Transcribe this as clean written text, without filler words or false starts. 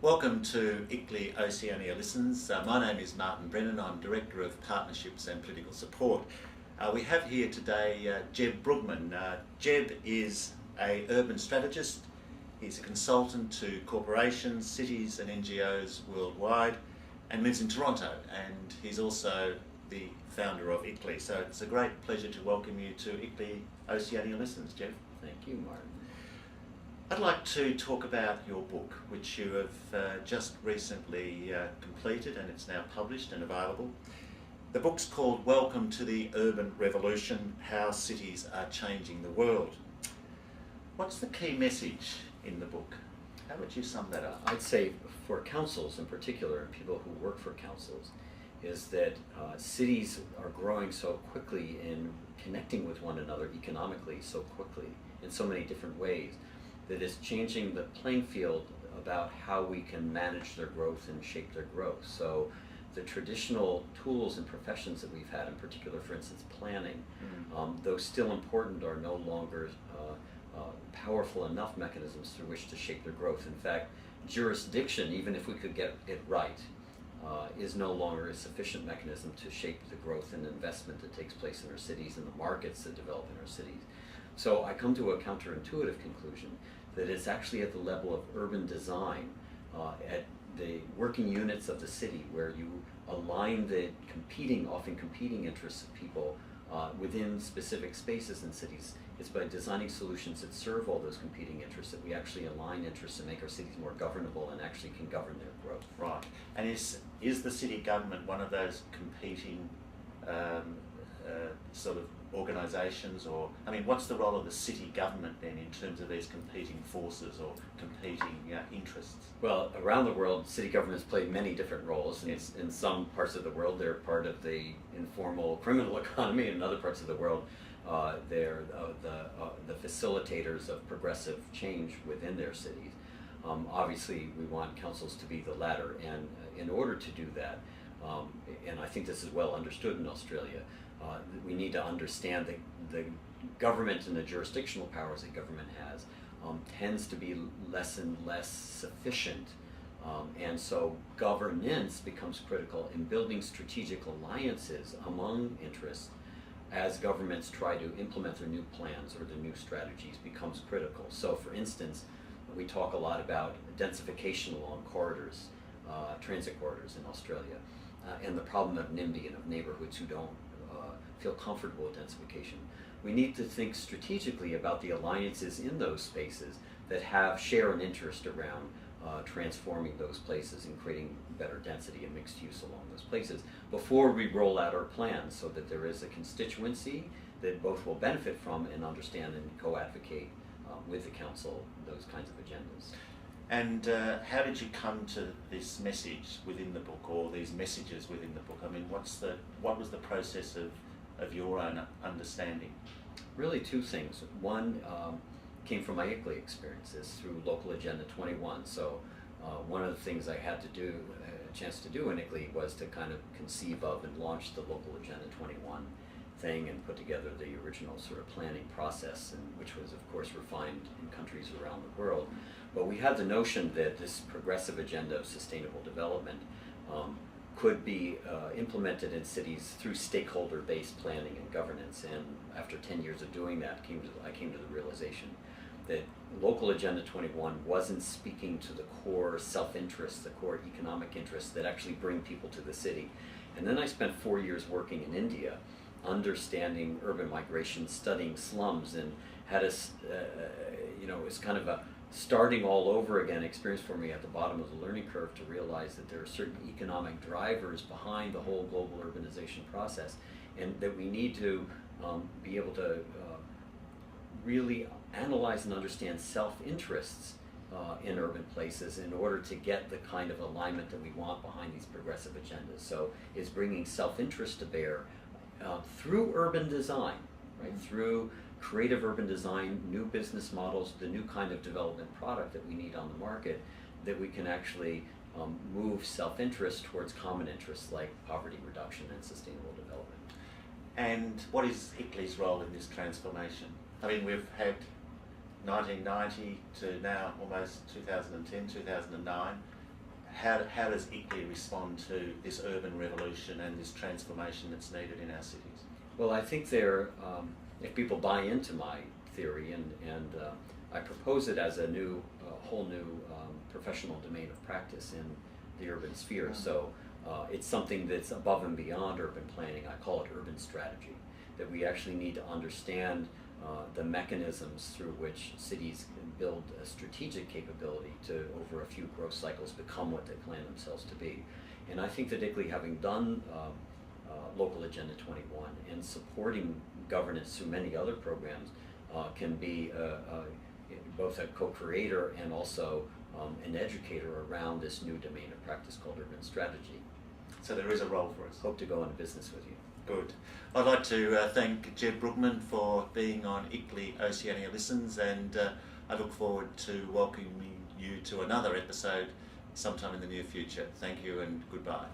Welcome to ICLEI Oceania Listens. My name is Martin Brennan. I'm Director of Partnerships and Political Support. We have here today Jeb Brugman. Jeb is an urban strategist. He's a consultant to corporations, cities and NGOs worldwide and lives in Toronto, and he's also the founder of ICLEI. So it's a great pleasure to welcome you to ICLEI Oceania Listens, Jeb. Thank you, Martin. I'd like to talk about your book, which you have just recently completed, and it's now published and available. The book's called Welcome to the Urban Revolution: How Cities Are Changing the World. What's the key message in the book? How would you sum that up? I'd say for councils in particular, and people who work for councils, is that cities are growing so quickly and connecting with one another economically so quickly in so many different ways, that is changing the playing field about how we can manage their growth and shape their growth. So the traditional tools and professions that we've had, in particular, for instance, planning, though still important, are no longer powerful enough mechanisms through which to shape their growth. In fact, jurisdiction, even if we could get it right, is no longer a sufficient mechanism to shape the growth and investment that takes place in our cities and the markets that develop in our cities. So I come to a counterintuitive conclusion that it's actually at the level of urban design, at the working units of the city, where you align the often competing interests of people within specific spaces in cities. It's by designing solutions that serve all those competing interests that we actually align interests and make our cities more governable and actually can govern their growth. Right. And is the city government one of those competing sort of organisations, or, I mean, what's the role of the city government then in terms of these competing forces or competing interests? Well, around the world, city governments play many different roles. Yes. In some parts of the world, they're part of the informal criminal economy. In other parts of the world, they're the facilitators of progressive change within their cities. Obviously, we want councils to be the latter, and in order to do that, and I think this is well understood in Australia, we need to understand that the government and the jurisdictional powers that government has tends to be less and less sufficient, and so governance becomes critical in building strategic alliances among interests as governments try to implement their new plans or their new strategies becomes critical. So for instance, we talk a lot about densification along corridors, transit corridors in Australia, and the problem of NIMBY and of neighborhoods who don't feel comfortable with densification. We need to think strategically about the alliances in those spaces that share an interest around transforming those places and creating better density and mixed use along those places before we roll out our plans, so that there is a constituency that both will benefit from and understand and co-advocate with the council those kinds of agendas. And how did you come to this message within the book, or these messages within the book? I mean, what was the process of your own understanding? Really two things. One came from my ICLEI experiences through Local Agenda 21. So one of the things I had to do, a chance to do in ICLEI, was to kind of conceive of and launch the Local Agenda 21 thing and put together the original sort of planning process, and which was of course refined in countries around the world. But we had the notion that this progressive agenda of sustainable development could be implemented in cities through stakeholder-based planning and governance. And after 10 years of doing that, I came to the realization that Local Agenda 21 wasn't speaking to the core self-interest, the core economic interests that actually bring people to the city. And then I spent 4 years working in India, understanding urban migration, studying slums, and had it's kind of a starting all over again experience for me at the bottom of the learning curve, to realize that there are certain economic drivers behind the whole global urbanization process, and that we need to be able to really analyze and understand self-interests in urban places in order to get the kind of alignment that we want behind these progressive agendas. So it's bringing self-interest to bear through urban design, right? Through creative urban design, new business models, the new kind of development product that we need on the market, that we can actually move self-interest towards common interests like poverty reduction and sustainable development. And what is ICLEI's role in this transformation? I mean, we've had 1990 to now almost 2010, 2009. how does ICLEI respond to this urban revolution and this transformation that's needed in our cities? Well, I think if people buy into my theory, and I propose it as a whole new professional domain of practice in the urban sphere. So it's something that's above and beyond urban planning. I call it urban strategy, that we actually need to understand the mechanisms through which cities can build a strategic capability to, over a few growth cycles, become what they plan themselves to be. And I think that ICLEI, having done Local Agenda 21 and supporting governance through many other programs, can be both a co-creator and also an educator around this new domain of practice called urban strategy. So there is a role for us. Hope to go into business with you. Good. I'd like to thank Jeb Brugman for being on ICLEI Oceania Listens, and I look forward to welcoming you to another episode sometime in the near future. Thank you and goodbye.